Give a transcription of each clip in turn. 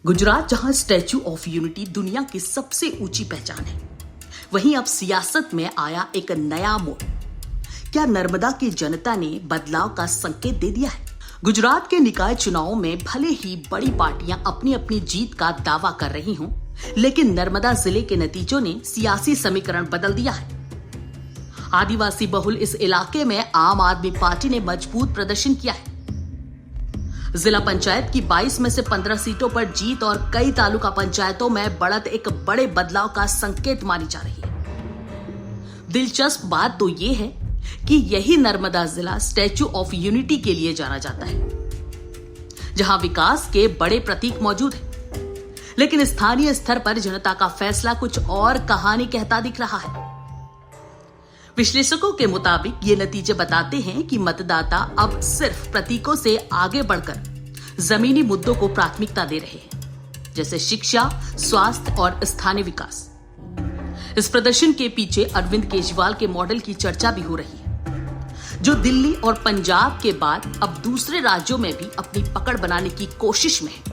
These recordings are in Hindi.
गुजरात जहां स्टैच्यू ऑफ यूनिटी दुनिया की सबसे ऊंची पहचान है, वहीं अब सियासत में आया एक नया मोड़। क्या नर्मदा की जनता ने बदलाव का संकेत दे दिया है? गुजरात के निकाय चुनावों में भले ही बड़ी पार्टियां अपनी अपनी जीत का दावा कर रही हों, लेकिन नर्मदा जिले के नतीजों ने सियासी समीकरण बदल दिया है। आदिवासी बहुल इस इलाके में आम आदमी पार्टी ने मजबूत प्रदर्शन किया है। जिला पंचायत की 22 में से 15 सीटों पर जीत और कई तालुका पंचायतों में बढ़त एक बड़े बदलाव का संकेत मानी जा रही है। दिलचस्प बात तो यह है कि यही नर्मदा जिला स्टैच्यू ऑफ यूनिटी के लिए जाना जाता है, जहां विकास के बड़े प्रतीक मौजूद हैं। लेकिन स्थानीय स्तर पर जनता का फैसला कुछ और कहानी कहता दिख रहा है। विश्लेषकों के मुताबिक ये नतीजे बताते हैं कि मतदाता अब सिर्फ प्रतीकों से आगे बढ़कर जमीनी मुद्दों को प्राथमिकता दे रहे हैं, जैसे शिक्षा, स्वास्थ्य और स्थानीय विकास। इस प्रदर्शन के पीछे अरविंद केजरीवाल के मॉडल की चर्चा भी हो रही है, जो दिल्ली और पंजाब के बाद अब दूसरे राज्यों में भी अपनी पकड़ बनाने की कोशिश में है।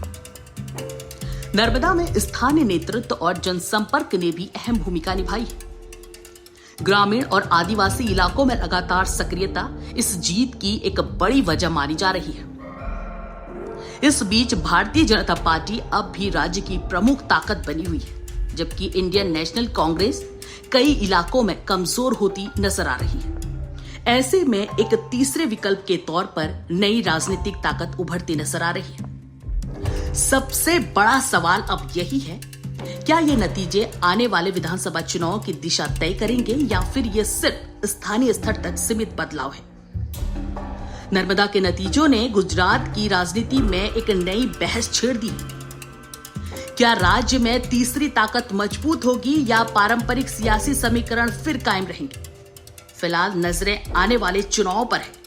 नर्मदा में स्थानीय नेतृत्व और जनसंपर्क ने भी अहम भूमिका निभाई है। ग्रामीण और आदिवासी इलाकों में लगातार सक्रियता इस जीत की एक बड़ी वजह मानी जा रही है। इस बीच भारतीय जनता पार्टी अब भी राज्य की प्रमुख ताकत बनी हुई है, जबकि इंडियन नेशनल कांग्रेस कई इलाकों में कमजोर होती नजर आ रही है। ऐसे में एक तीसरे विकल्प के तौर पर नई राजनीतिक ताकत उभरती नजर आ रही है। सबसे बड़ा सवाल अब यही है, क्या ये नतीजे आने वाले विधानसभा चुनाव की दिशा तय करेंगे या फिर ये सिर्फ स्थानीय स्तर तक सीमित बदलाव है? नर्मदा के नतीजों ने गुजरात की राजनीति में एक नई बहस छेड़ दी। क्या राज्य में तीसरी ताकत मजबूत होगी या पारंपरिक सियासी समीकरण फिर कायम रहेंगे? फिलहाल नजरें आने वाले चुनाव पर है।